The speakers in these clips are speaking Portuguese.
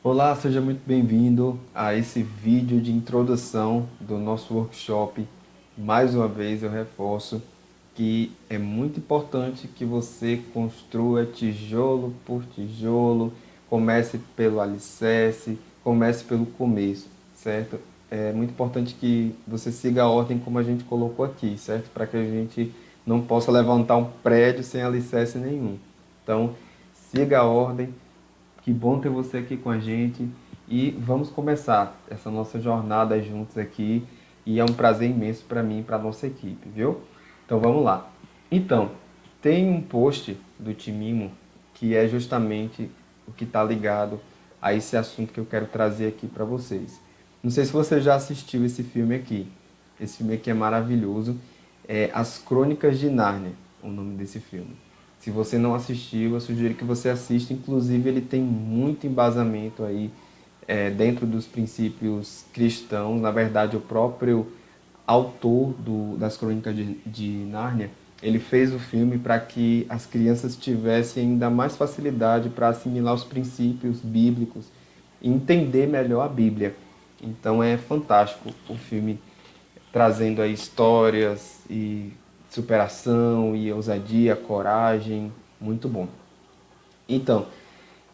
Olá, seja muito bem-vindo a esse vídeo de introdução do nosso workshop. Mais uma vez eu reforço que é muito importante que você construa tijolo por tijolo, comece pelo alicerce, comece pelo começo, certo? É muito importante que você siga a ordem como a gente colocou aqui, certo? Para que a gente não possa levantar um prédio sem alicerce nenhum. Então, siga a ordem. Que bom ter você aqui com a gente e vamos começar essa nossa jornada juntos aqui e é um prazer imenso para mim e para a nossa equipe, viu? Então vamos lá. Então, tem um post do Timimo que é justamente o que está ligado a esse assunto que eu quero trazer aqui para vocês. Não sei se você já assistiu esse filme aqui. Esse filme aqui é maravilhoso. É As Crônicas de Nárnia, o nome desse filme. Se você não assistiu, eu sugiro que você assista. Inclusive, ele tem muito embasamento aí dentro dos princípios cristãos. Na verdade, o próprio autor das Crônicas de Nárnia, ele fez o filme para que as crianças tivessem ainda mais facilidade para assimilar os princípios bíblicos e entender melhor a Bíblia. Então é fantástico o filme trazendo aí histórias e superação e ousadia, coragem, muito bom. Então,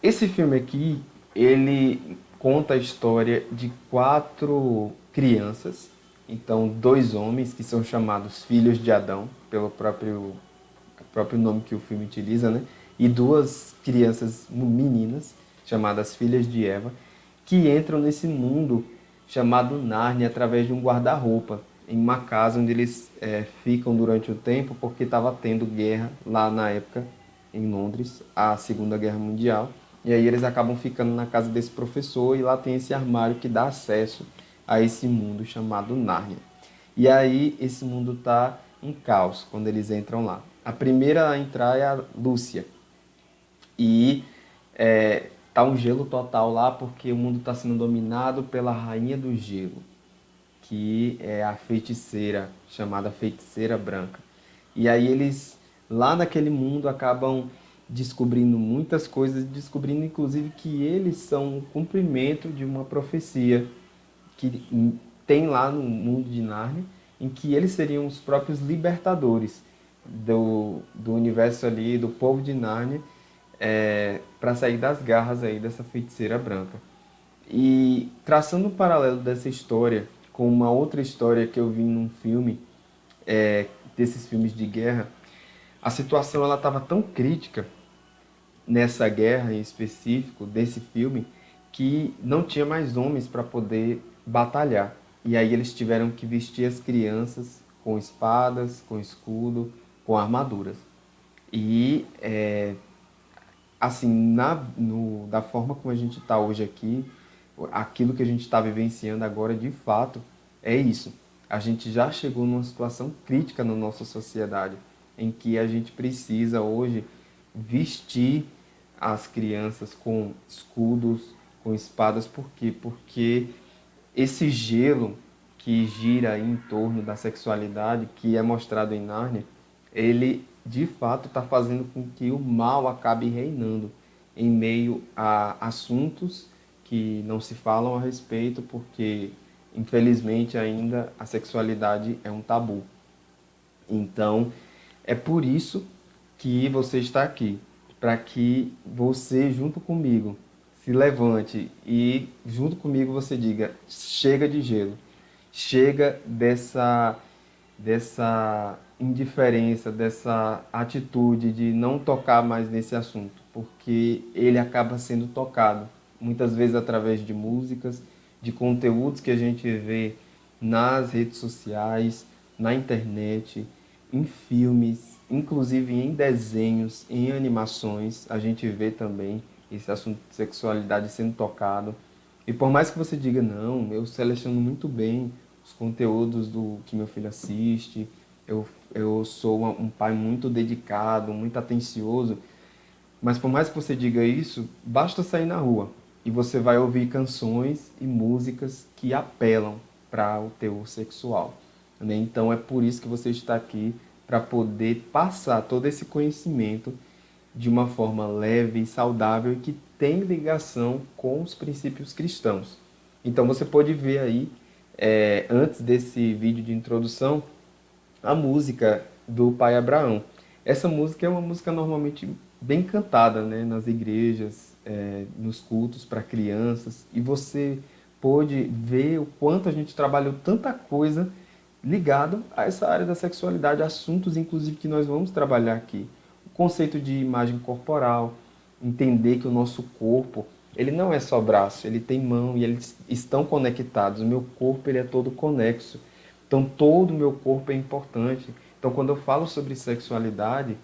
esse filme aqui, ele conta a história de quatro crianças, então dois homens que são chamados filhos de Adão, pelo próprio nome que o filme utiliza, né? E duas crianças meninas, chamadas filhas de Eva, que entram nesse mundo chamado Nárnia através de um guarda-roupa, em uma casa onde eles ficam durante o tempo, porque estava tendo guerra lá na época, em Londres, a Segunda Guerra Mundial. E aí eles acabam ficando na casa desse professor e lá tem esse armário que dá acesso a esse mundo chamado Nárnia. E aí esse mundo tá um caos quando eles entram lá. A primeira a entrar é a Lúcia. E tá um gelo total lá porque o mundo está sendo dominado pela Rainha do Gelo, que é a feiticeira, chamada Feiticeira Branca. E aí eles, lá naquele mundo, acabam descobrindo muitas coisas, descobrindo inclusive que eles são o cumprimento de uma profecia que tem lá no mundo de Nárnia, em que eles seriam os próprios libertadores do universo ali, do povo de Nárnia, para sair das garras aí dessa feiticeira branca. E traçando um paralelo dessa história com uma outra história que eu vi num filme, desses filmes de guerra, a situação ela estava tão crítica nessa guerra em específico desse filme que não tinha mais homens para poder batalhar. E aí eles tiveram que vestir as crianças com espadas, com escudo, com armaduras. E assim, da forma como a gente está hoje aqui, aquilo que a gente está vivenciando agora, de fato, é isso. A gente já chegou numa situação crítica na nossa sociedade, em que a gente precisa hoje vestir as crianças com escudos, com espadas. Por quê? Porque esse gelo que gira em torno da sexualidade, que é mostrado em Nárnia, ele de fato está fazendo com que o mal acabe reinando em meio a assuntos que não se falam a respeito, porque infelizmente ainda a sexualidade é um tabu. Então, é por isso que você está aqui, para que você, junto comigo, se levante e, junto comigo, você diga: chega de gelo, chega dessa indiferença, dessa atitude de não tocar mais nesse assunto, porque ele acaba sendo tocado, muitas vezes através de músicas, de conteúdos que a gente vê nas redes sociais, na internet, em filmes, inclusive em desenhos, em animações, a gente vê também esse assunto de sexualidade sendo tocado. E por mais que você diga: não, eu seleciono muito bem os conteúdos do que meu filho assiste, eu sou um pai muito dedicado, muito atencioso, mas por mais que você diga isso, basta sair na rua e você vai ouvir canções e músicas que apelam para o teor sexual, né? Então é por isso que você está aqui, para poder passar todo esse conhecimento de uma forma leve e saudável e que tem ligação com os princípios cristãos. Então você pode ver aí, antes desse vídeo de introdução, a música do Pai Abraão. Essa música é uma música normalmente bem cantada, né, nas igrejas, nos cultos para crianças, e você pôde ver o quanto a gente trabalhou tanta coisa ligado a essa área da sexualidade, assuntos inclusive que nós vamos trabalhar aqui. O conceito de imagem corporal, entender que o nosso corpo, ele não é só braço, ele tem mão e eles estão conectados. O meu corpo, ele é todo conexo. Então todo o meu corpo é importante. Então quando eu falo sobre sexualidade,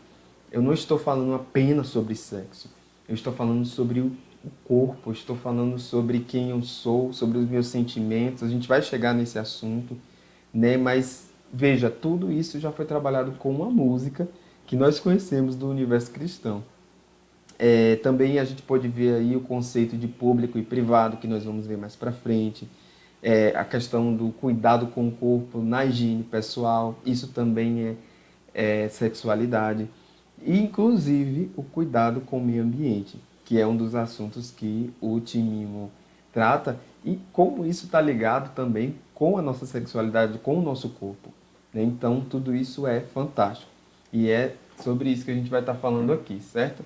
eu não estou falando apenas sobre sexo. Eu estou falando sobre o corpo, eu estou falando sobre quem eu sou, sobre os meus sentimentos. A gente vai chegar nesse assunto, né? Mas veja, tudo isso já foi trabalhado com uma música que nós conhecemos do universo cristão. Também a gente pode ver aí o conceito de público e privado, que nós vamos ver mais para frente. A questão do cuidado com o corpo na higiene pessoal, isso também é sexualidade. E, inclusive, o cuidado com o meio ambiente, que é um dos assuntos que o Timimo trata, e como isso está ligado também com a nossa sexualidade, com o nosso corpo, né? Então, tudo isso é fantástico. E é sobre isso que a gente vai estar falando aqui, certo?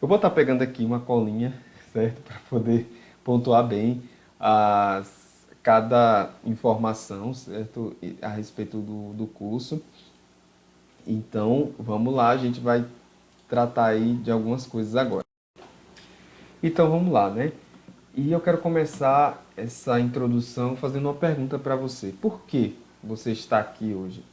Eu vou estar pegando aqui uma colinha, certo? Para poder pontuar bem cada informação, certo? A respeito do curso. Então, vamos lá, a gente vai tratar aí de algumas coisas agora. Então, vamos lá, né? E eu quero começar essa introdução fazendo uma pergunta para você. Por que você está aqui hoje?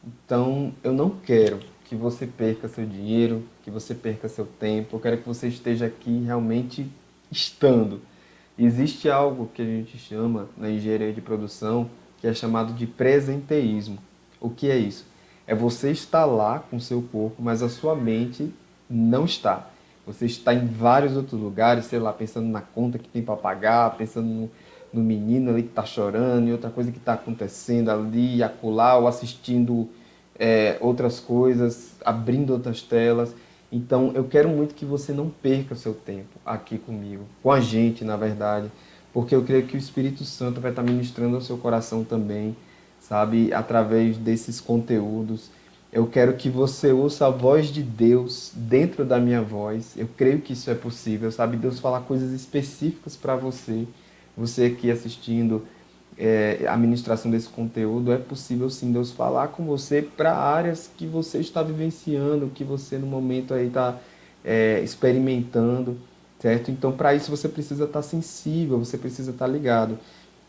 Então, eu não quero que você perca seu dinheiro, que você perca seu tempo. Eu quero que você esteja aqui realmente estando. Existe algo que a gente chama na engenharia de produção que é chamado de presenteísmo. O que é isso? É você estar lá com o seu corpo, mas a sua mente não está. Você está em vários outros lugares, sei lá, pensando na conta que tem para pagar, pensando no menino ali que está chorando, e outra coisa que está acontecendo ali, acolá, ou assistindo outras coisas, abrindo outras telas. Então, eu quero muito que você não perca o seu tempo aqui comigo, com a gente, na verdade, porque eu creio que o Espírito Santo vai estar ministrando ao seu coração também, sabe, através desses conteúdos. Eu quero que você ouça a voz de Deus dentro da minha voz. Eu creio que isso é possível, sabe? Deus falar coisas específicas para você. Você aqui assistindo a ministração desse conteúdo, é possível sim Deus falar com você para áreas que você está vivenciando, que você no momento aí está experimentando, certo? Então, para isso você precisa estar sensível, você precisa estar ligado.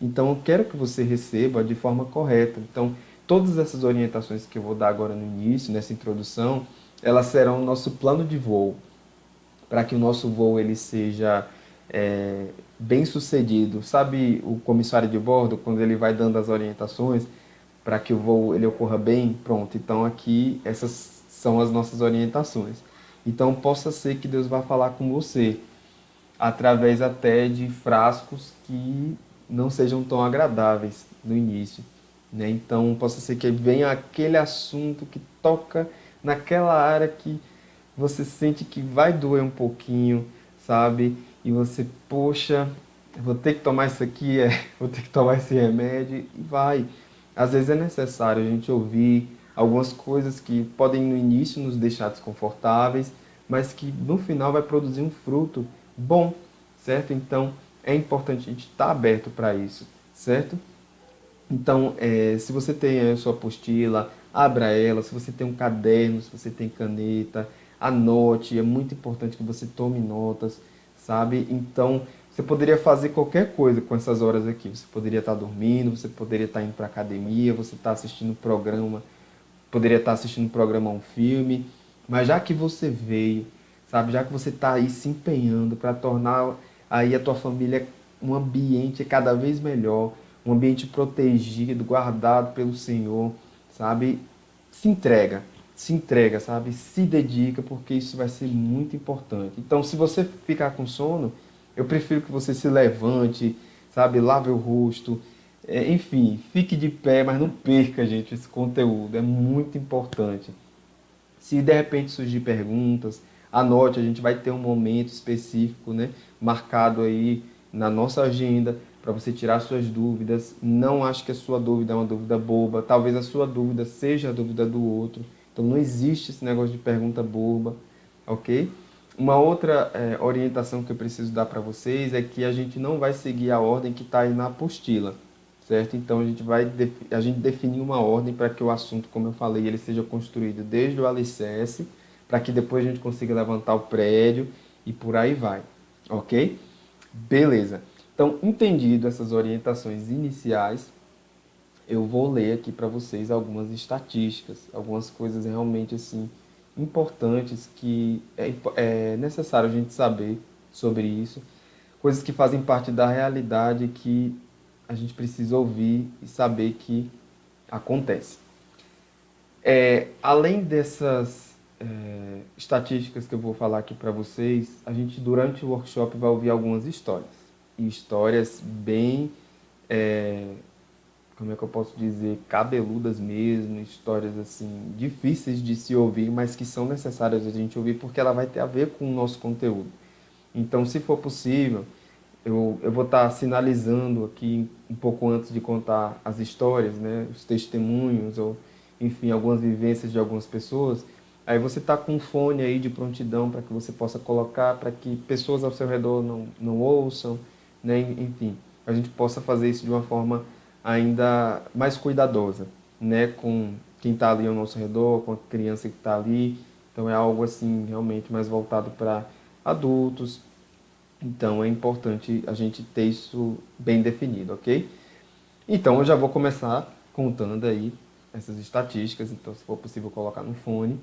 Então, eu quero que você receba de forma correta. Então, todas essas orientações que eu vou dar agora no início, nessa introdução, elas serão o nosso plano de voo, para que o nosso voo ele seja bem sucedido. Sabe o comissário de bordo, quando ele vai dando as orientações para que o voo ele ocorra bem? Pronto, então aqui essas são as nossas orientações. Então possa ser que Deus vá falar com você através até de frascos que não sejam tão agradáveis no início, né? Então possa ser que venha aquele assunto que toca naquela área que você sente que vai doer um pouquinho, sabe? E você, poxa, vou ter que tomar isso aqui, vou ter que tomar esse remédio, e vai. Às vezes é necessário a gente ouvir algumas coisas que podem no início nos deixar desconfortáveis, mas que no final vai produzir um fruto bom, certo? Então é importante a gente estar aberto para isso, certo? Então, se você tem aí a sua apostila, abra ela. Se você tem um caderno, se você tem caneta, anote. É muito importante que você tome notas, sabe? Então, você poderia fazer qualquer coisa com essas horas aqui. Você poderia estar dormindo, você poderia estar indo para academia, você está assistindo um programa, poderia estar assistindo um programa, um filme. Mas já que você veio, sabe? Já que você está aí se empenhando para tornar aí a tua família um ambiente cada vez melhor, um ambiente protegido, guardado pelo Senhor, sabe? Se entrega, sabe? Se dedica, porque isso vai ser muito importante. Então, se você ficar com sono, eu prefiro que você se levante, sabe? Lave o rosto, enfim, fique de pé, mas não perca, gente, esse conteúdo, é muito importante. Se de repente surgir perguntas, anote, a gente vai ter um momento específico, né, marcado aí na nossa agenda para você tirar suas dúvidas. Não acho que a sua dúvida é uma dúvida boba, talvez a sua dúvida seja a dúvida do outro. Então não existe esse negócio de pergunta boba, ok? Uma outra orientação que eu preciso dar para vocês é que a gente não vai seguir a ordem que está aí na apostila, certo? Então a gente definir uma ordem para que o assunto, como eu falei, ele seja construído desde o alicerce, para que depois a gente consiga levantar o prédio e por aí vai, ok? Beleza. Então, entendido essas orientações iniciais, eu vou ler aqui para vocês algumas estatísticas, algumas coisas realmente assim importantes que é necessário a gente saber sobre isso, coisas que fazem parte da realidade que a gente precisa ouvir e saber que acontece. Além dessas estatísticas que eu vou falar aqui para vocês, a gente durante o workshop vai ouvir algumas histórias. E histórias bem, como é que eu posso dizer, cabeludas mesmo, histórias assim, difíceis de se ouvir, mas que são necessárias a gente ouvir porque ela vai ter a ver com o nosso conteúdo. Então, se for possível, eu vou estar sinalizando aqui um pouco antes de contar as histórias, né, os testemunhos, ou enfim, algumas vivências de algumas pessoas. Aí você está com um fone aí de prontidão para que você possa colocar, para que pessoas ao seu redor não ouçam, né, enfim, a gente possa fazer isso de uma forma ainda mais cuidadosa, né, com quem está ali ao nosso redor, com a criança que está ali. Então é algo assim realmente mais voltado para adultos. Então é importante a gente ter isso bem definido, ok? Então eu já vou começar contando aí essas estatísticas, então se for possível colocar no fone.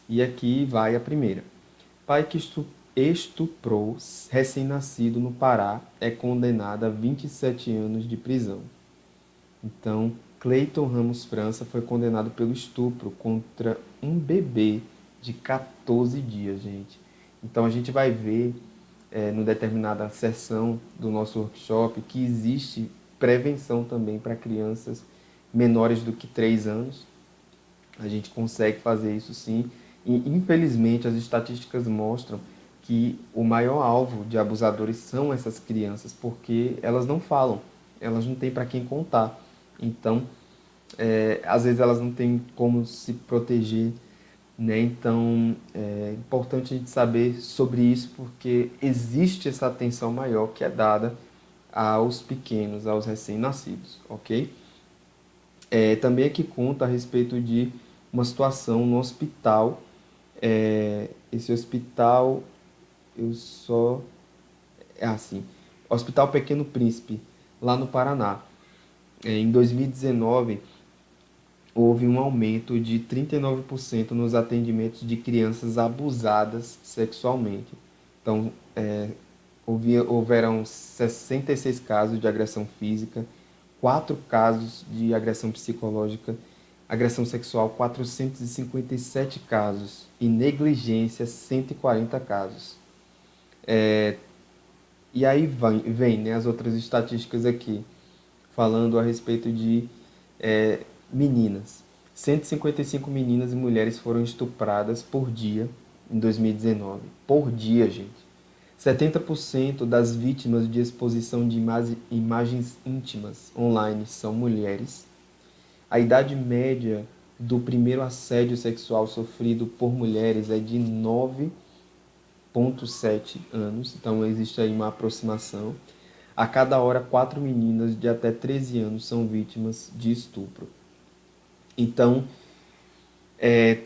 E aqui vai a primeira. Pai que estuprou recém-nascido no Pará é condenado a 27 anos de prisão. Então, Cleiton Ramos França foi condenado pelo estupro contra um bebê de 14 dias, gente. Então a gente vai ver no determinada sessão do nosso workshop que existe prevenção também para crianças menores do que 3 anos. A gente consegue fazer isso sim. E infelizmente as estatísticas mostram que o maior alvo de abusadores são essas crianças, porque elas não falam, elas não têm para quem contar. Então, às vezes elas não têm como se proteger, né? Então é importante a gente saber sobre isso porque existe essa atenção maior que é dada aos pequenos, aos recém-nascidos, ok? Também aqui conta a respeito de uma situação no hospital. Esse hospital, eu só... É assim, Hospital Pequeno Príncipe, lá no Paraná. Em 2019, houve um aumento de 39% nos atendimentos de crianças abusadas sexualmente. Então, houveram 66 casos de agressão física, 4 casos de agressão psicológica, agressão sexual 457 casos e negligência 140 casos. E aí vem né, as outras estatísticas aqui, falando a respeito de meninas. 155 meninas e mulheres foram estupradas por dia em 2019. Por dia, gente. 70% das vítimas de exposição de imagens íntimas online são mulheres. A idade média do primeiro assédio sexual sofrido por mulheres é de 9,7 anos. Então existe aí uma aproximação. A cada hora, 4 meninas de até 13 anos são vítimas de estupro. Então,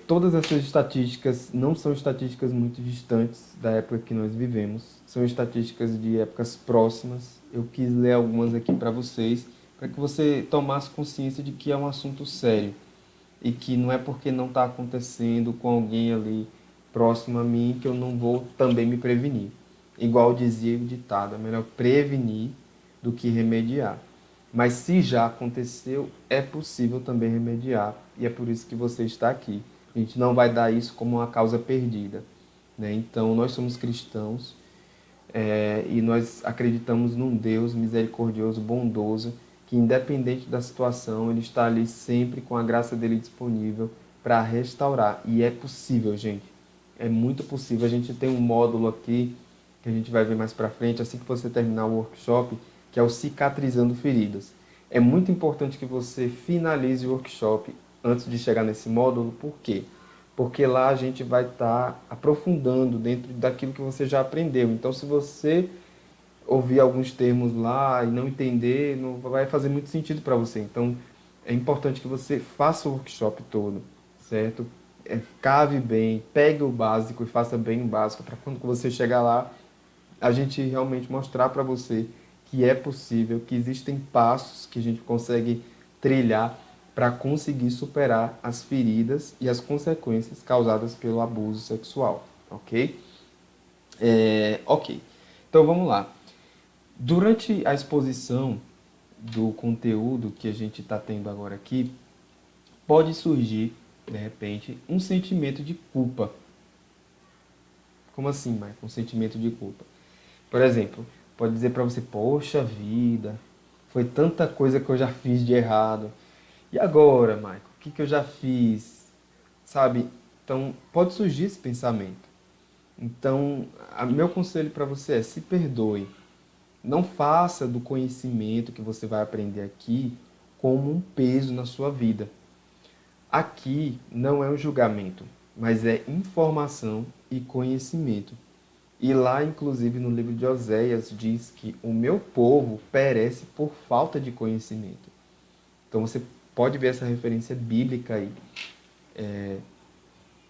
todas essas estatísticas não são estatísticas muito distantes da época que nós vivemos, são estatísticas de épocas próximas. Eu quis ler algumas aqui para vocês, para que você tomasse consciência de que é um assunto sério e que não é porque não está acontecendo com alguém ali próximo a mim que eu não vou também me prevenir. Igual dizia o ditado, é melhor prevenir do que remediar. Mas se já aconteceu, é possível também remediar. E é por isso que você está aqui. A gente não vai dar isso como uma causa perdida, né? Então, nós somos cristãos e nós acreditamos num Deus misericordioso, bondoso, que independente da situação, Ele está ali sempre com a graça dele disponível para restaurar. E é possível, gente. É muito possível. A gente tem um módulo aqui, que a gente vai ver mais para frente, assim que você terminar o workshop, que é o Cicatrizando Feridas. É muito importante que você finalize o workshop antes de chegar nesse módulo. Por quê? Porque lá a gente vai estar aprofundando dentro daquilo que você já aprendeu. Então, se você ouvir alguns termos lá e não entender, não vai fazer muito sentido para você. Então, é importante que você faça o workshop todo, certo? Cave bem, pegue o básico e faça bem o básico, para quando você chegar lá, a gente realmente mostrar para você que é possível, que existem passos que a gente consegue trilhar para conseguir superar as feridas e as consequências causadas pelo abuso sexual, ok? Ok. Então vamos lá. Durante a exposição do conteúdo que a gente está tendo agora aqui, pode surgir, de repente, um sentimento de culpa. Como assim, Michael? Um sentimento de culpa. Por exemplo, pode dizer para você, poxa vida, foi tanta coisa que eu já fiz de errado. E agora, Michael, o que eu já fiz? Sabe? Então, pode surgir esse pensamento. Então, meu conselho para você é se perdoe. Não faça do conhecimento que você vai aprender aqui como um peso na sua vida. Aqui não é um julgamento, mas é informação e conhecimento. E lá, inclusive, no livro de Oséias, diz que o meu povo perece por falta de conhecimento. Então você pode ver essa referência bíblica aí.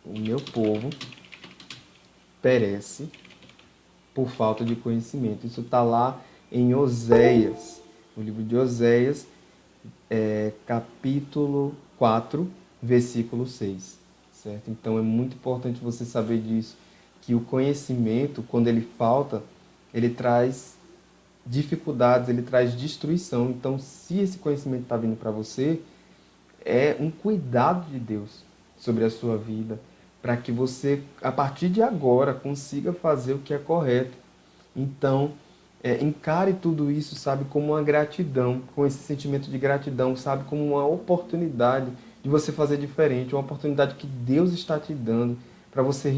O meu povo perece por falta de conhecimento. Isso está lá em Oséias, no livro de Oséias, capítulo 4, versículo 6. Certo? Então é muito importante você saber disso, que o conhecimento, quando ele falta, ele traz dificuldades, ele traz destruição. Então, se esse conhecimento está vindo para você, é um cuidado de Deus sobre a sua vida, para que você, a partir de agora, consiga fazer o que é correto. Então, encare tudo isso, sabe, como uma gratidão, com esse sentimento de gratidão, sabe, como uma oportunidade de você fazer diferente, uma oportunidade que Deus está te dando para você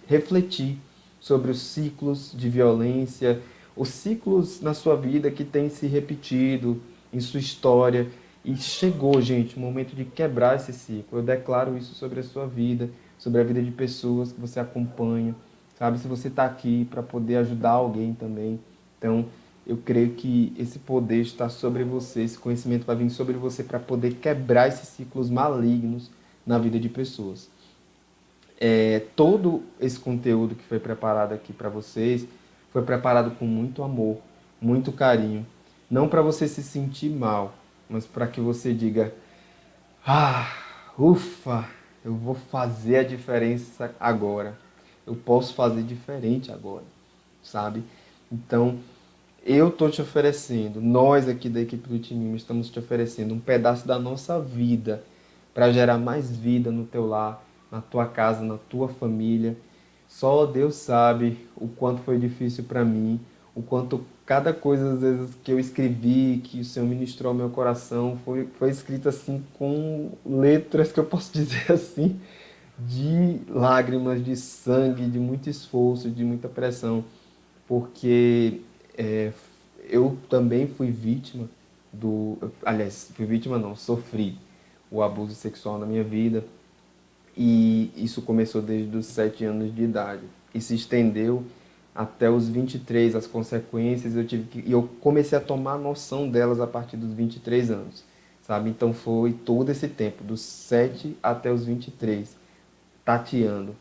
refletir sobre os ciclos de violência, os ciclos na sua vida que têm se repetido em sua história. E chegou, gente, o momento de quebrar esse ciclo. Eu declaro isso sobre a sua vida, sobre a vida de pessoas que você acompanha, sabe? Se você está aqui para poder ajudar alguém também. Então, eu creio que esse poder está sobre você, esse conhecimento vai vir sobre você para poder quebrar esses ciclos malignos na vida de pessoas. Todo esse conteúdo que foi preparado aqui para vocês foi preparado com muito amor, muito carinho. Não para você se sentir mal, mas para que você diga: ah, ufa, eu vou fazer a diferença agora. Eu posso fazer diferente agora, sabe? Então, eu estou te oferecendo, nós aqui da equipe do Timimo estamos te oferecendo um pedaço da nossa vida para gerar mais vida no teu lar, na tua casa, na tua família. Só Deus sabe o quanto foi difícil para mim, o quanto cada coisa às vezes que eu escrevi, que o Senhor ministrou ao meu coração, foi escrito assim com letras que eu posso dizer assim, de lágrimas, de sangue, de muito esforço, de muita pressão, porque é, eu também fui vítima aliás, fui vítima não, sofri o abuso sexual na minha vida e isso começou desde os 7 anos de idade e se estendeu até os 23, as consequências e eu comecei a tomar noção delas a partir dos 23 anos, sabe? Então foi todo esse tempo, dos 7 até os 23, tateando,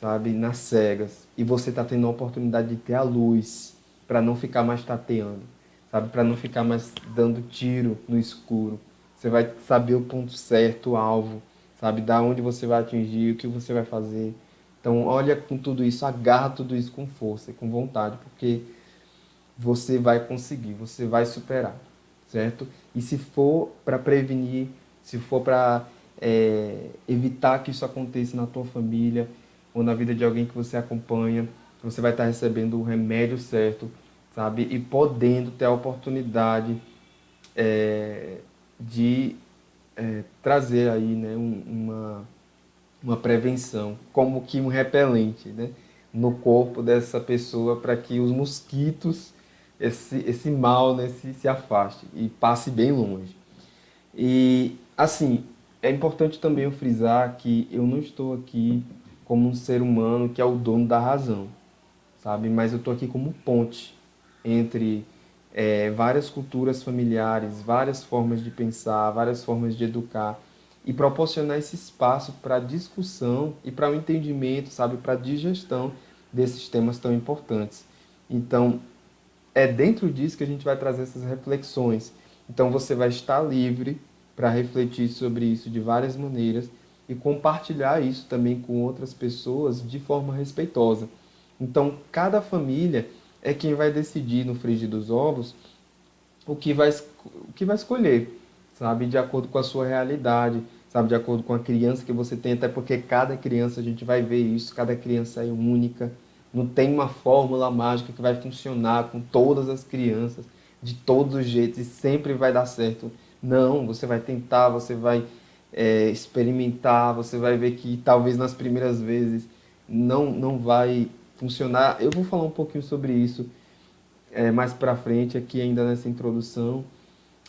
sabe, nas cegas. E você está tendo a oportunidade de ter a luz para não ficar mais tateando, sabe, para não ficar mais dando tiro no escuro. Você vai saber o ponto certo, o alvo, sabe, da onde você vai atingir, o que você vai fazer. Então, olha com tudo isso, agarra tudo isso com força e com vontade, porque você vai conseguir, você vai superar, certo? E se for para prevenir, se for para evitar que isso aconteça na tua família ou na vida de alguém que você acompanha, você vai estar recebendo o remédio certo, sabe? E podendo ter a oportunidade de trazer aí, né, uma uma prevenção, como que um repelente, né, no corpo dessa pessoa para que os mosquitos, esse mal, né, se afaste e passe bem longe. E, assim, é importante também eu frisar que eu não estou aqui como um ser humano que é o dono da razão, sabe? Mas eu estou aqui como ponte entre várias culturas familiares, várias formas de pensar, várias formas de educar e proporcionar esse espaço para discussão e para o entendimento, sabe? Para a digestão desses temas tão importantes. Então, é dentro disso que a gente vai trazer essas reflexões. Então você vai estar livre para refletir sobre isso de várias maneiras e compartilhar isso também com outras pessoas de forma respeitosa. Então cada família é quem vai decidir no frigir dos ovos o que vai escolher, sabe, de acordo com a sua realidade, sabe, de acordo com a criança que você tem, até porque cada criança, a gente vai ver isso, cada criança é única, não tem uma fórmula mágica que vai funcionar com todas as crianças, de todos os jeitos, e sempre vai dar certo. Não, você vai tentar, você vai experimentar, você vai ver que talvez nas primeiras vezes não vai funcionar. Eu vou falar um pouquinho sobre isso mais para frente aqui ainda nessa introdução.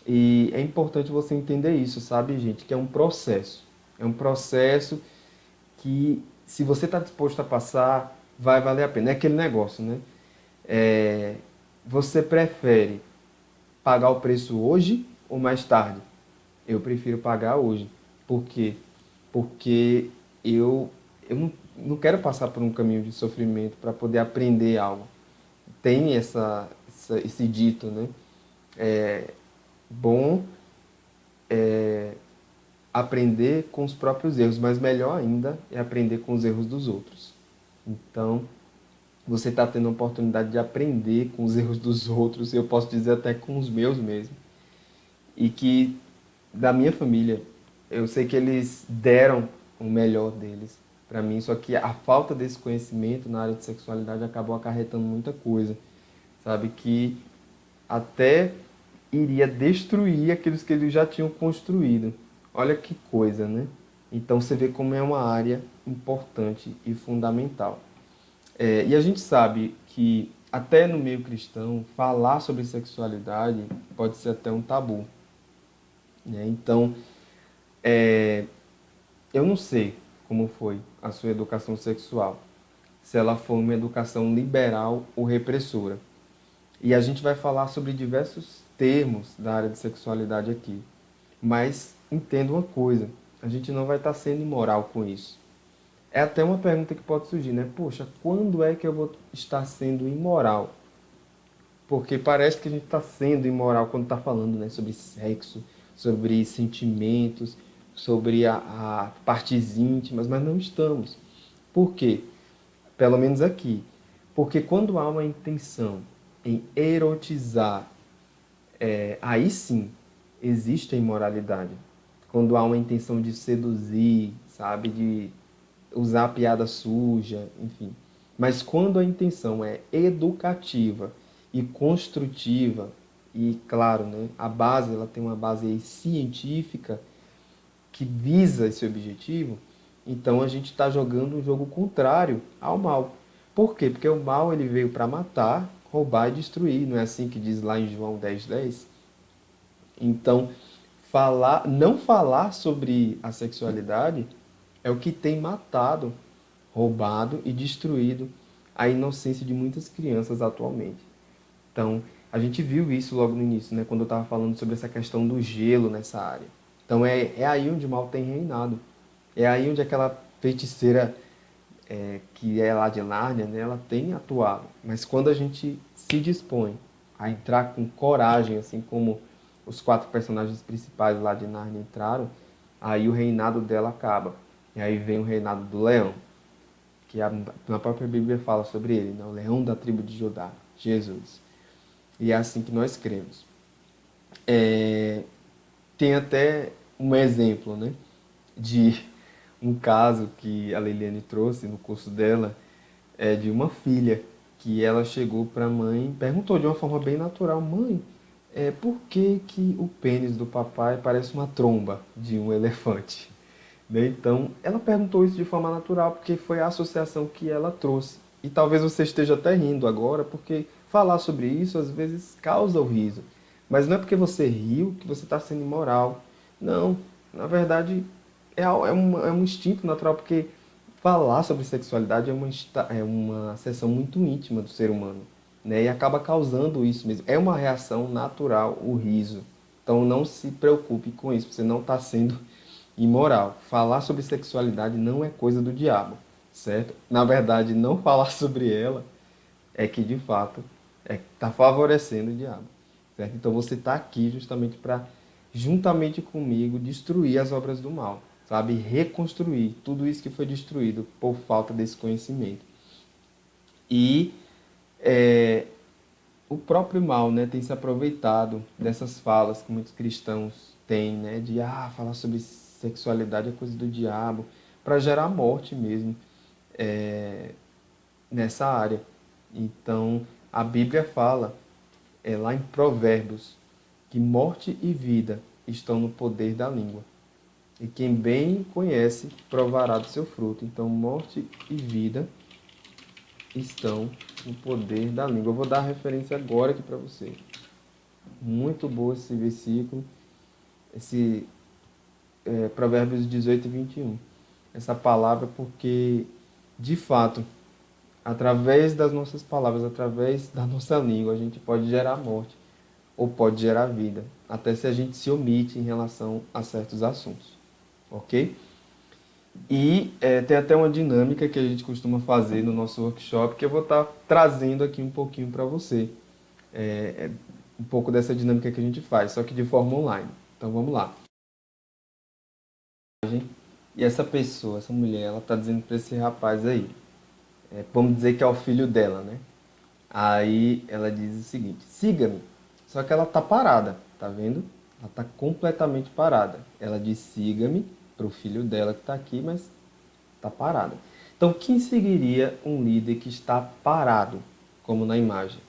E é importante você entender isso, sabe, gente? Que é um processo. É um processo que, se você está disposto a passar, vai valer a pena. É aquele negócio, né? É, você prefere pagar o preço hoje ou mais tarde? Eu prefiro pagar hoje. Por quê? Porque eu não quero passar por um caminho de sofrimento para poder aprender algo. Tem esse dito, né? É bom aprender com os próprios erros, mas melhor ainda é aprender com os erros dos outros. Então, você está tendo a oportunidade de aprender com os erros dos outros, eu posso dizer até com os meus mesmo. E que, da minha família, eu sei que eles deram o melhor deles para mim, só que a falta desse conhecimento na área de sexualidade acabou acarretando muita coisa, sabe? Que até iria destruir aqueles que eles já tinham construído. Olha que coisa, né? Então você vê como é uma área importante e fundamental. E a gente sabe que até no meio cristão, falar sobre sexualidade pode ser até um tabu, né? Então, eu não sei como foi a sua educação sexual, se ela foi uma educação liberal ou repressora. E a gente vai falar sobre diversos termos da área de sexualidade aqui. Mas entenda uma coisa, a gente não vai estar sendo imoral com isso. É até uma pergunta que pode surgir, né? Poxa, quando é que eu vou estar sendo imoral? Porque parece que a gente está sendo imoral quando está falando, né, sobre sexo, sobre sentimentos, sobre a partes íntimas, mas não estamos. Por quê? Pelo menos aqui. Porque quando há uma intenção em erotizar, aí sim existe a imoralidade. Quando há uma intenção de seduzir, sabe, de usar a piada suja, enfim. Mas quando a intenção é educativa e construtiva, e claro, né, a base, ela tem uma base aí científica que visa esse objetivo, então a gente está jogando um jogo contrário ao mal. Por quê? Porque o mal ele veio para matar, roubar e destruir, não é assim que diz lá em João 10:10? Então, não falar sobre a sexualidade é o que tem matado, roubado e destruído a inocência de muitas crianças atualmente. Então, a gente viu isso logo no início, né, quando eu estava falando sobre essa questão do gelo nessa área. Então, é aí onde o mal tem reinado. É aí onde aquela feiticeira que é lá de Nárnia, né, ela tem atuado. Mas quando a gente se dispõe a entrar com coragem, assim como os 4 personagens principais lá de Nárnia entraram, aí o reinado dela acaba. E aí vem o reinado do leão, que na própria Bíblia fala sobre ele, né? O leão da tribo de Judá, Jesus. E é assim que nós cremos. Tem até um exemplo, né, de um caso que a Leiliane trouxe no curso dela, de uma filha que ela chegou para a mãe, perguntou de uma forma bem natural: mãe, por que que o pênis do papai parece uma tromba de um elefante? Né? Então, ela perguntou isso de forma natural, porque foi a associação que ela trouxe. E talvez você esteja até rindo agora, porque falar sobre isso às vezes causa o riso. Mas não é porque você riu que você está sendo imoral. Não, na verdade é um instinto natural, porque falar sobre sexualidade é uma seção muito íntima do ser humano, né? E acaba causando isso mesmo. É uma reação natural o riso. Então não se preocupe com isso, você não está sendo imoral. Falar sobre sexualidade não é coisa do diabo, certo? Na verdade, não falar sobre ela é que de fato está favorecendo o diabo, certo? Então você está aqui justamente para, juntamente comigo, destruir as obras do mal, sabe? Reconstruir tudo isso que foi destruído por falta desse conhecimento. E é, o próprio mal, né, tem se aproveitado dessas falas que muitos cristãos têm, né, de falar sobre sexualidade é coisa do diabo, para gerar morte mesmo nessa área. Então, a Bíblia fala, lá em Provérbios, que morte e vida estão no poder da língua. E quem bem conhece provará do seu fruto. Então, morte e vida estão no poder da língua. Eu vou dar a referência agora aqui para você. Muito bom esse versículo, esse Provérbios 18 e 21. Essa palavra, porque, de fato, através das nossas palavras, através da nossa língua, a gente pode gerar morte ou pode gerar vida, até se a gente se omite em relação a certos assuntos, ok? E tem até uma dinâmica que a gente costuma fazer no nosso workshop, que eu vou estar trazendo aqui um pouquinho para você. Um pouco dessa dinâmica que a gente faz, só que de forma online. Então vamos lá. E essa pessoa, essa mulher, ela está dizendo para esse rapaz aí, vamos dizer que é o filho dela, né? Aí ela diz o seguinte: siga-me. Só que ela tá parada, tá vendo? Ela tá completamente parada. Ela diz siga-me para o filho dela que está aqui, mas tá parada. Então, quem seguiria um líder que está parado, como na imagem?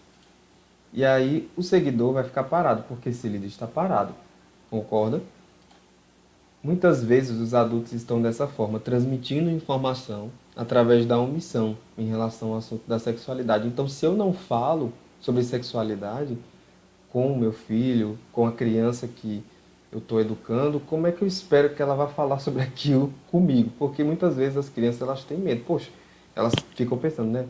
E aí o seguidor vai ficar parado, porque esse líder está parado. Concorda? Muitas vezes os adultos estão dessa forma, transmitindo informação através da omissão em relação ao assunto da sexualidade. Então, se eu não falo sobre sexualidade com o meu filho, com a criança que eu estou educando, como é que eu espero que ela vá falar sobre aquilo comigo? Porque muitas vezes as crianças elas têm medo. Poxa, elas ficam pensando, né?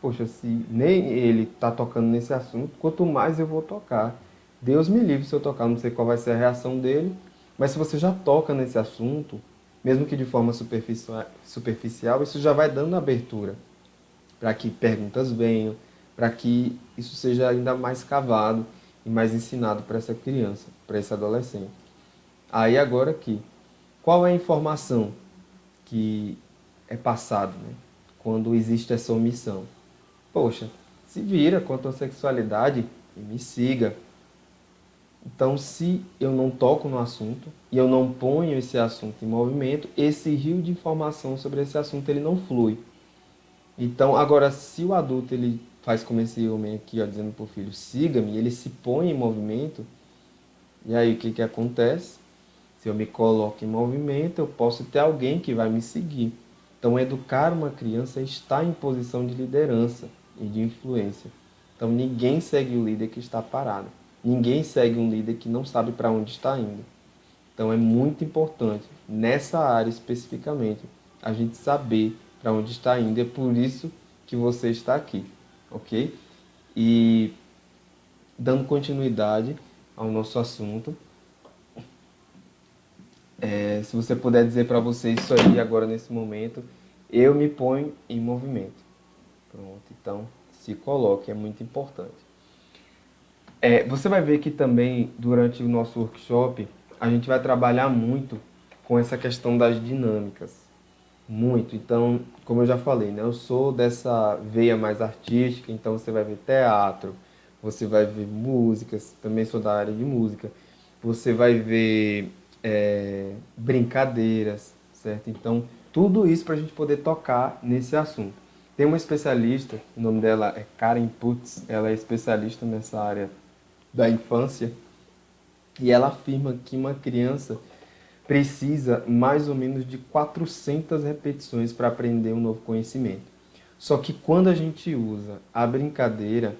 Poxa, se nem ele está tocando nesse assunto, quanto mais eu vou tocar. Deus me livre se eu tocar, não sei qual vai ser a reação dele, mas se você já toca nesse assunto, mesmo que de forma superficial, isso já vai dando abertura para que perguntas venham, para que isso seja ainda mais cavado e mais ensinado para essa criança, para esse adolescente. Aí agora aqui, qual é a informação que é passada, né, quando existe essa omissão? Poxa, se vira quanto à sexualidade e me siga. Então, se eu não toco no assunto e eu não ponho esse assunto em movimento, esse rio de informação sobre esse assunto ele não flui. Então, agora, se o adulto ele faz como esse homem aqui, ó, dizendo para o filho, siga-me, ele se põe em movimento, e aí o que que acontece? Se eu me coloco em movimento, eu posso ter alguém que vai me seguir. Então, educar uma criança é estar em posição de liderança e de influência. Então, ninguém segue o líder que está parado. Ninguém segue um líder que não sabe para onde está indo. Então, é muito importante, nessa área especificamente, a gente saber para onde está indo. É por isso que você está aqui, ok? E, dando continuidade ao nosso assunto, se você puder dizer para você isso aí agora nesse momento, eu me ponho em movimento. Pronto, então se coloque, é muito importante. Você vai ver que também durante o nosso workshop a gente vai trabalhar muito com essa questão das dinâmicas. Muito. Então, como eu já falei, né, eu sou dessa veia mais artística, então você vai ver teatro, você vai ver músicas, também sou da área de música, você vai ver brincadeiras, certo? Então, tudo isso para a gente poder tocar nesse assunto. Tem uma especialista, o nome dela é Karen Putz, ela é especialista nessa área da infância, e ela afirma que uma criança precisa mais ou menos de 400 repetições para aprender um novo conhecimento. Só que quando a gente usa a brincadeira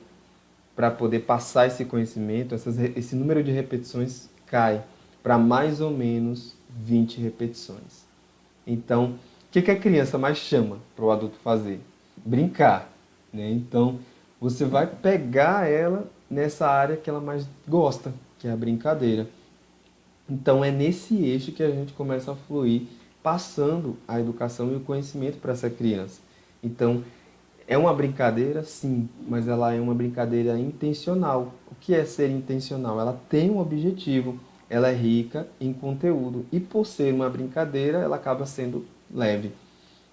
para poder passar esse conhecimento, esse número de repetições cai para mais ou menos 20 repetições. Então, o que a criança mais chama para o adulto fazer? Brincar, né? Então, você vai pegar ela nessa área que ela mais gosta, que é a brincadeira. Então, é nesse eixo que a gente começa a fluir, passando a educação e o conhecimento para essa criança. Então, é uma brincadeira, sim, mas ela é uma brincadeira intencional. O que é ser intencional? Ela tem um objetivo, ela é rica em conteúdo e por ser uma brincadeira, ela acaba sendo leve.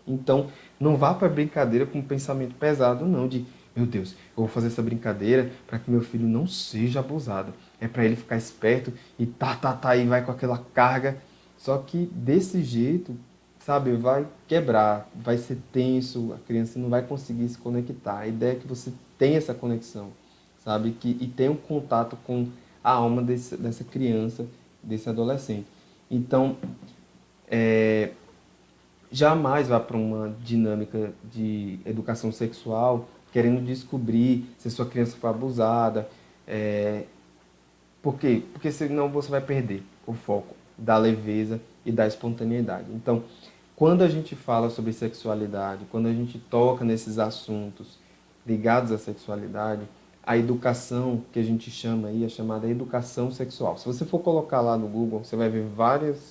Então, não vá para a brincadeira com um pensamento pesado, não, de, meu Deus, eu vou fazer essa brincadeira para que meu filho não seja abusado. É para ele ficar esperto e e vai com aquela carga. Só que desse jeito, sabe, vai quebrar, vai ser tenso, a criança não vai conseguir se conectar. A ideia é que você tenha essa conexão, sabe, e tenha um contato com a alma dessa criança, desse adolescente. Então, jamais vá para uma dinâmica de educação sexual querendo descobrir se a sua criança foi abusada. Por quê? Porque senão você vai perder o foco da leveza e da espontaneidade. Então, quando a gente fala sobre sexualidade, quando a gente toca nesses assuntos ligados à sexualidade, a educação que a gente chama aí é chamada educação sexual. Se você for colocar lá no Google, você vai ver vários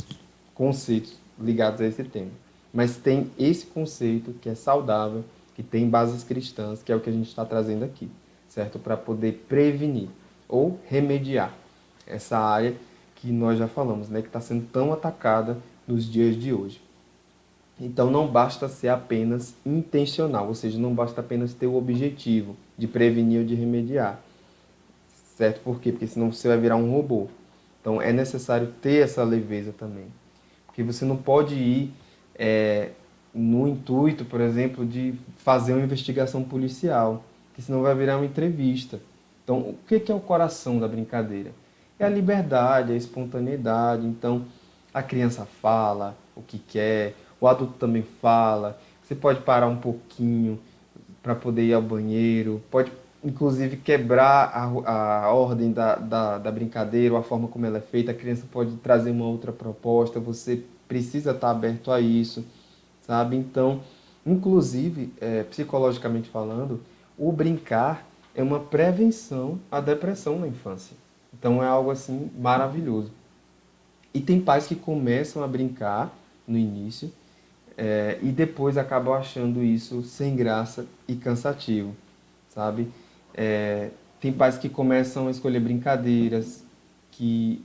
conceitos ligados a esse tema. Mas tem esse conceito que é saudável, que tem bases cristãs, que é o que a gente está trazendo aqui, certo? Para poder prevenir ou remediar essa área que nós já falamos, né? Que está sendo tão atacada nos dias de hoje. Então não basta ser apenas intencional, ou seja, não basta apenas ter o objetivo de prevenir ou de remediar, certo? Por quê? Porque senão você vai virar um robô. Então é necessário ter essa leveza também. Porque você não pode ir no intuito, por exemplo, de fazer uma investigação policial, que senão vai virar uma entrevista. Então, o que é o coração da brincadeira? É a liberdade, a espontaneidade. Então, a criança fala o que quer, o adulto também fala. Você pode parar um pouquinho para poder ir ao banheiro, pode inclusive quebrar a ordem da brincadeira, ou a forma como ela é feita. A criança pode trazer uma outra proposta, você precisa estar aberto a isso, sabe? Então, inclusive, psicologicamente falando, o brincar é uma prevenção à depressão na infância. Então, é algo assim maravilhoso. E tem pais que começam a brincar no início, e depois acabam achando isso sem graça e cansativo, sabe? Tem pais que começam a escolher brincadeiras que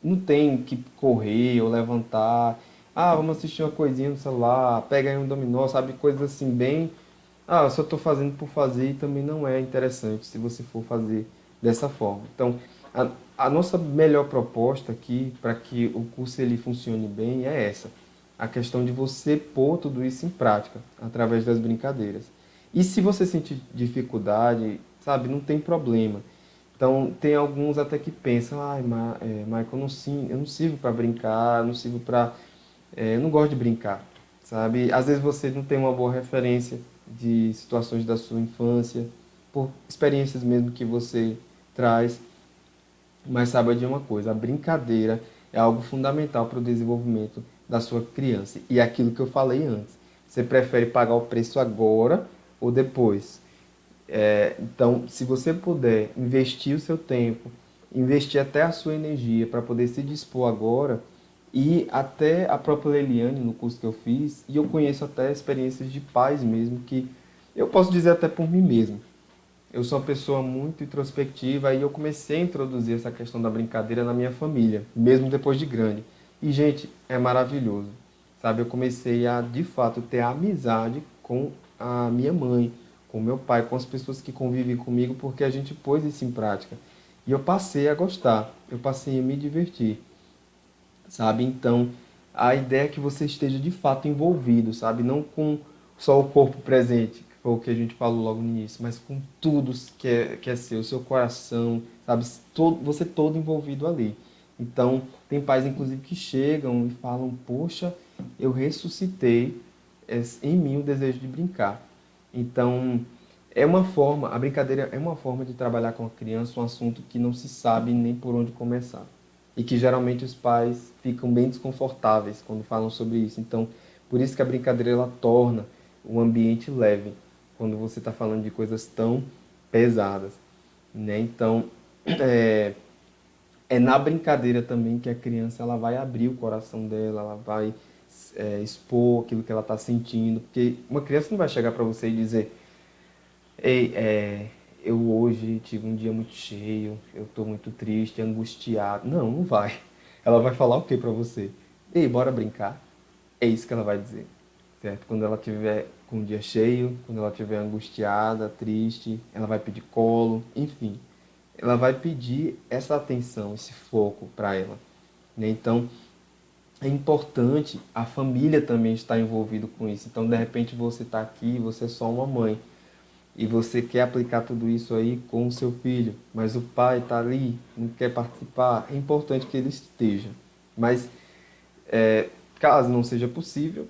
não tem que correr ou levantar. Ah, vamos assistir uma coisinha no celular, pega aí um dominó, sabe? Coisas assim bem. Ah, eu só estou fazendo por fazer e também não é interessante se você for fazer dessa forma. Então, a nossa melhor proposta aqui para que o curso ele funcione bem é essa. A questão de você pôr tudo isso em prática através das brincadeiras. E se você sentir dificuldade, sabe, não tem problema. Então, tem alguns até que pensam, ai, Michael, eu não sirvo para brincar, eu não sirvo para... eu não gosto de brincar, sabe? Às vezes você não tem uma boa referência de situações da sua infância, por experiências mesmo que você traz, mas saiba de uma coisa, a brincadeira é algo fundamental para o desenvolvimento da sua criança. E é aquilo que eu falei antes, você prefere pagar o preço agora ou depois? Então, se você puder investir o seu tempo, investir até a sua energia para poder se dispor agora, e até a própria Leliane, no curso que eu fiz, e eu conheço até experiências de pais mesmo, que eu posso dizer até por mim mesmo. Eu sou uma pessoa muito introspectiva e eu comecei a introduzir essa questão da brincadeira na minha família, mesmo depois de grande. E, gente, é maravilhoso. Sabe, eu comecei a, de fato, ter amizade com a minha mãe, com meu pai, com as pessoas que convivem comigo, porque a gente pôs isso em prática. E eu passei a gostar, eu passei a me divertir, sabe? Então, a ideia é que você esteja de fato envolvido, sabe? Não com só o corpo presente, que foi o que a gente falou logo no início, mas com tudo que é seu, seu coração, sabe? Todo, você todo envolvido ali. Então, tem pais, inclusive, que chegam e falam, poxa, eu ressuscitei em mim o desejo de brincar. Então, a brincadeira é uma forma de trabalhar com a criança um assunto que não se sabe nem por onde começar. E que geralmente os pais ficam bem desconfortáveis quando falam sobre isso. Então, por isso que a brincadeira ela torna o ambiente leve, quando você está falando de coisas tão pesadas, né? Então, é, é na brincadeira também que a criança ela vai abrir o coração dela, ela vai expor aquilo que ela está sentindo, porque uma criança não vai chegar para você e dizer, ei, eu hoje tive um dia muito cheio, eu estou muito triste, angustiado. Não, não vai. Ela vai falar o que para você? Ei, bora brincar? É isso que ela vai dizer, certo? Quando ela tiver com um dia cheio, quando ela estiver angustiada, triste, ela vai pedir colo, enfim. Ela vai pedir essa atenção, esse foco para ela, né? Então, é importante a família também estar envolvido com isso. Então, de repente, você está aqui, você é só uma mãe, e você quer aplicar tudo isso aí com o seu filho, mas o pai está ali, não quer participar, é importante que ele esteja. Mas caso não seja possível,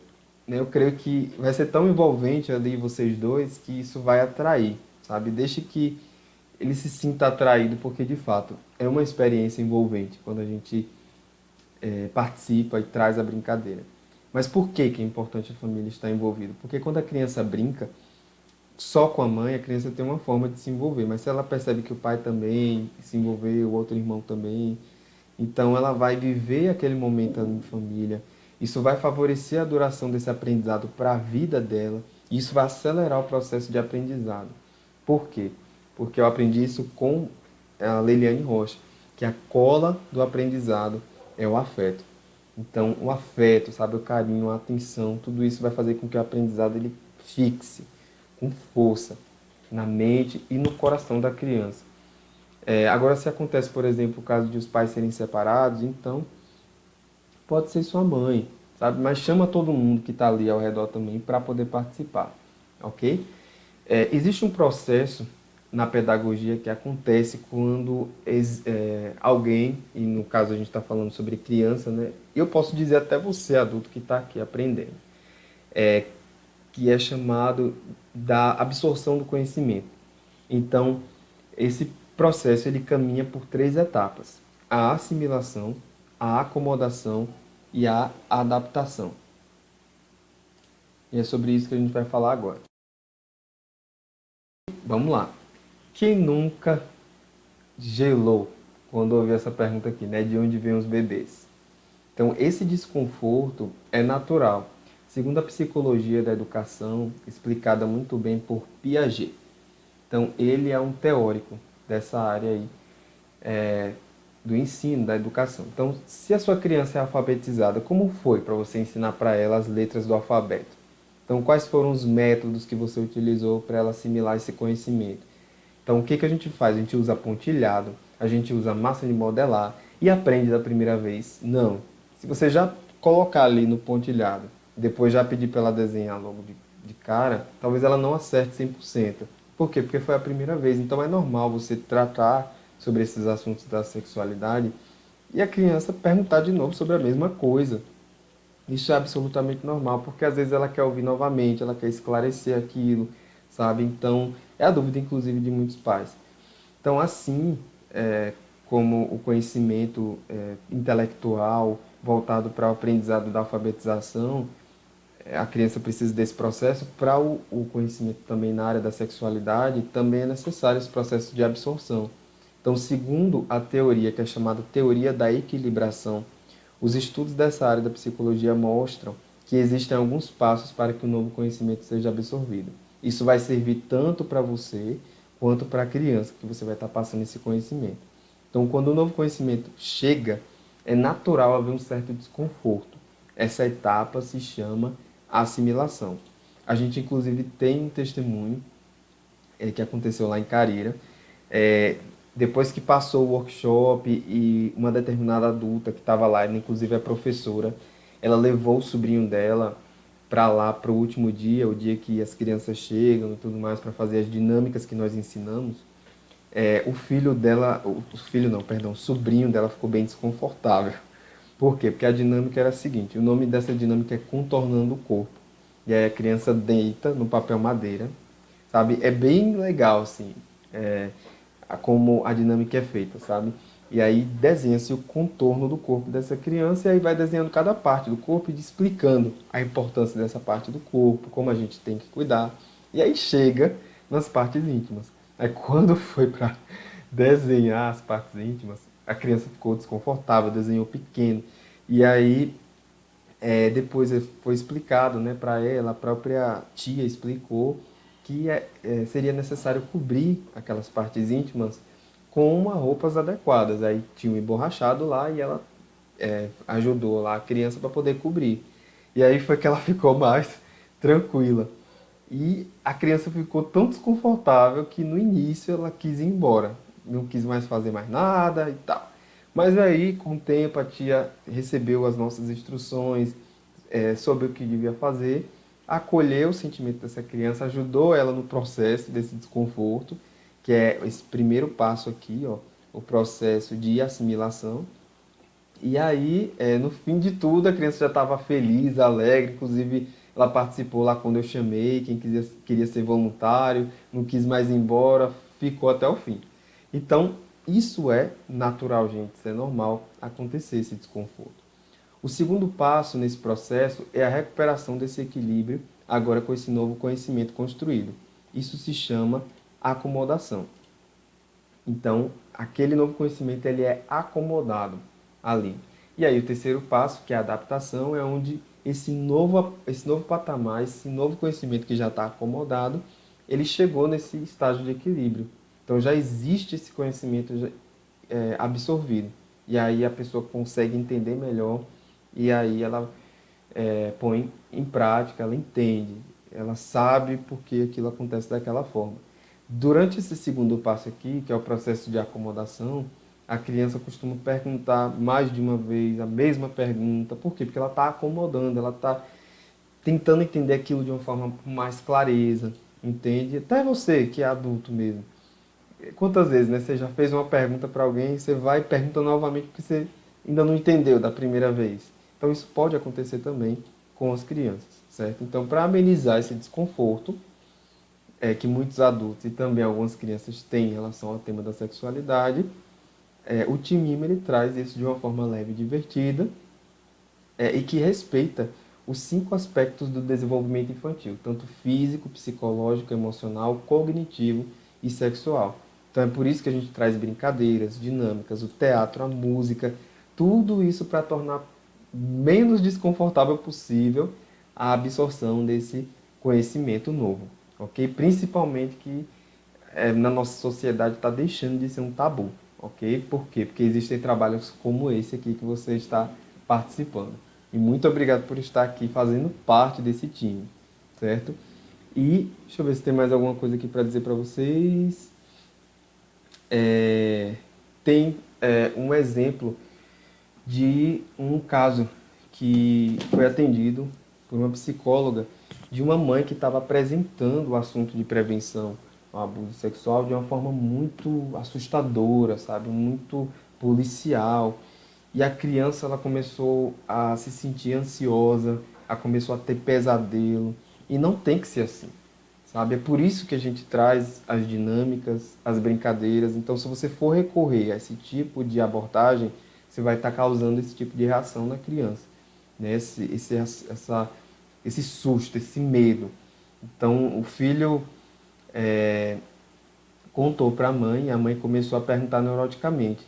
né, eu creio que vai ser tão envolvente ali vocês dois que isso vai atrair, sabe? Deixe que ele se sinta atraído, porque de fato é uma experiência envolvente quando a gente participa e traz a brincadeira. Mas por que que é importante a família estar envolvida? Porque quando a criança brinca, só com a mãe, a criança tem uma forma de se envolver, mas se ela percebe que o pai também se envolveu, o outro irmão também, então ela vai viver aquele momento ali em família. Isso vai favorecer a duração desse aprendizado para a vida dela, e isso vai acelerar o processo de aprendizado. Por quê? Porque eu aprendi isso com a Leiliane Rocha, que a cola do aprendizado é o afeto. Então, o afeto, sabe, o carinho, a atenção, tudo isso vai fazer com que o aprendizado ele fixe com força na mente e no coração da criança. Agora, se acontece, por exemplo, o caso de os pais serem separados, então pode ser sua mãe, sabe? Mas chama todo mundo que está ali ao redor também para poder participar, ok? Existe um processo na pedagogia que acontece quando alguém, e no caso a gente está falando sobre criança, né? Eu posso dizer até você, adulto, que está aqui aprendendo, que é chamado da absorção do conhecimento. Então, esse processo ele caminha por três etapas: a assimilação, a acomodação e a adaptação. E é sobre isso que a gente vai falar agora. Vamos lá. Quem nunca gelou quando ouviu essa pergunta aqui, né? De onde vêm os bebês? Então, esse desconforto é natural, segundo a psicologia da educação, explicada muito bem por Piaget. Então, ele é um teórico dessa área aí, do ensino, da educação. Então, se a sua criança é alfabetizada, como foi para você ensinar para ela as letras do alfabeto? Então, quais foram os métodos que você utilizou para ela assimilar esse conhecimento? Então, o que que a gente faz? A gente usa pontilhado, a gente usa massa de modelar e aprende da primeira vez? Não. Se você já colocar ali no pontilhado, depois já pedir para ela desenhar logo de cara, talvez ela não acerte 100%. Por quê? Porque foi a primeira vez. Então, é normal você tratar sobre esses assuntos da sexualidade e a criança perguntar de novo sobre a mesma coisa. Isso é absolutamente normal, porque às vezes ela quer ouvir novamente, ela quer esclarecer aquilo, sabe? Então, é a dúvida, inclusive, de muitos pais. Então, assim como o conhecimento intelectual voltado para o aprendizado da alfabetização, a criança precisa desse processo, para o conhecimento também na área da sexualidade, também é necessário esse processo de absorção. Então, segundo a teoria, que é chamada teoria da equilibração, os estudos dessa área da psicologia mostram que existem alguns passos para que o novo conhecimento seja absorvido. Isso vai servir tanto para você quanto para a criança que você vai estar passando esse conhecimento. Então, quando o novo conhecimento chega, é natural haver um certo desconforto. Essa etapa se chama assimilação. A gente, inclusive, tem um testemunho que aconteceu lá em Careira. É, Depois que passou o workshop e uma determinada adulta que estava lá, inclusive a professora, ela levou o sobrinho dela para lá para o último dia, o dia que as crianças chegam e tudo mais, para fazer as dinâmicas que nós ensinamos. o filho dela, o filho não, perdão, o sobrinho dela ficou bem desconfortável. Por quê? Porque a dinâmica era a seguinte, o nome dessa dinâmica é contornando o corpo. E aí a criança deita no papel madeira, sabe? É bem legal, assim, é, como a dinâmica é feita, sabe? E aí desenha-se o contorno do corpo dessa criança e aí vai desenhando cada parte do corpo e explicando a importância dessa parte do corpo, como a gente tem que cuidar. E aí chega nas partes íntimas. Aí quando foi para desenhar as partes íntimas, a criança ficou desconfortável, desenhou pequeno. E aí depois foi explicado, né, para ela, a própria tia explicou que seria necessário cobrir aquelas partes íntimas com uma roupas adequadas. Aí tinha um emborrachado lá e ela ajudou lá a criança para poder cobrir. E aí foi que ela ficou mais tranquila. E a criança ficou tão desconfortável que no início ela quis ir embora, não quis mais fazer mais nada e tal. Mas aí, com o tempo, a tia recebeu as nossas instruções sobre o que devia fazer, acolheu o sentimento dessa criança, ajudou ela no processo desse desconforto, que é esse primeiro passo aqui, ó, o processo de assimilação. E aí, no fim de tudo, a criança já estava feliz, alegre, inclusive ela participou lá quando eu chamei, quem queria ser voluntário, não quis mais ir embora, ficou até o fim. Então, isso é natural, gente, isso é normal acontecer esse desconforto. O segundo passo nesse processo é a recuperação desse equilíbrio, agora com esse novo conhecimento construído. Isso se chama acomodação. Então, aquele novo conhecimento ele é acomodado ali. E aí o terceiro passo, que é a adaptação, é onde esse novo patamar, esse novo conhecimento que já está acomodado, ele chegou nesse estágio de equilíbrio. Então já existe esse conhecimento absorvido. E aí a pessoa consegue entender melhor e aí ela põe em prática, ela entende, ela sabe por que aquilo acontece daquela forma. Durante esse segundo passo aqui, que é o processo de acomodação, a criança costuma perguntar mais de uma vez a mesma pergunta. Por quê? Porque ela está acomodando, ela está tentando entender aquilo de uma forma com mais clareza, entende? Até você, que é adulto mesmo. Quantas vezes, né? Você já fez uma pergunta para alguém, você vai e pergunta novamente porque você ainda não entendeu da primeira vez. Então isso pode acontecer também com as crianças, certo? Então, para amenizar esse desconforto, que muitos adultos e também algumas crianças têm em relação ao tema da sexualidade, o Timima ele traz isso de uma forma leve e divertida e que respeita os 5 aspectos do desenvolvimento infantil, tanto físico, psicológico, emocional, cognitivo e sexual. Então é por isso que a gente traz brincadeiras, dinâmicas, o teatro, a música, tudo isso para tornar menos desconfortável possível a absorção desse conhecimento novo, ok? Principalmente que na nossa sociedade está deixando de ser um tabu, ok? Por quê? Porque existem trabalhos como esse aqui que você está participando. E muito obrigado por estar aqui fazendo parte desse time, certo? E deixa eu ver se tem mais alguma coisa aqui para dizer para vocês. Tem um exemplo de um caso que foi atendido por uma psicóloga de uma mãe que estava apresentando o assunto de prevenção ao abuso sexual de uma forma muito assustadora, sabe? Muito policial. E a criança ela começou a se sentir ansiosa, começou a ter pesadelo. E não tem que ser assim, sabe? É por isso que a gente traz as dinâmicas, as brincadeiras. Então, se você for recorrer a esse tipo de abordagem, você vai estar causando esse tipo de reação na criança, né? Esse susto, esse medo. Então, o filho contou para a mãe começou a perguntar neuroticamente.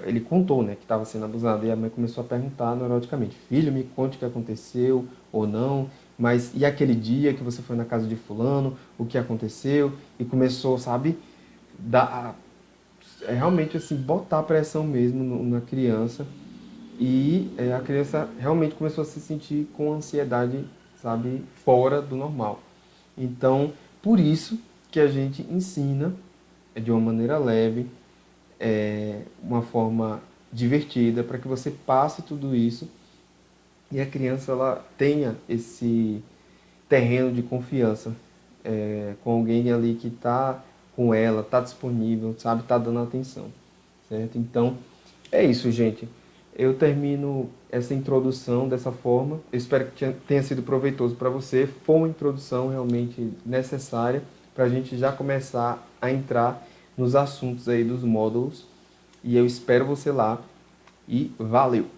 Ele contou, né, que estava sendo abusado, e a mãe começou a perguntar neuroticamente: filho, me conte o que aconteceu ou não, mas e aquele dia que você foi na casa de fulano, o que aconteceu? E começou, sabe, dar, realmente assim, botar pressão mesmo na criança, e a criança realmente começou a se sentir com ansiedade, sabe, fora do normal. Então, por isso que a gente ensina de uma maneira leve, uma forma divertida, para que você passe tudo isso e a criança ela tenha esse terreno de confiança com alguém ali que está com ela, tá disponível, sabe, tá dando atenção, certo? Então, é isso, gente. Eu termino essa introdução dessa forma. Eu espero que tenha sido proveitoso para você. Foi uma introdução realmente necessária para a gente já começar a entrar nos assuntos aí dos módulos. E eu espero você lá. E valeu!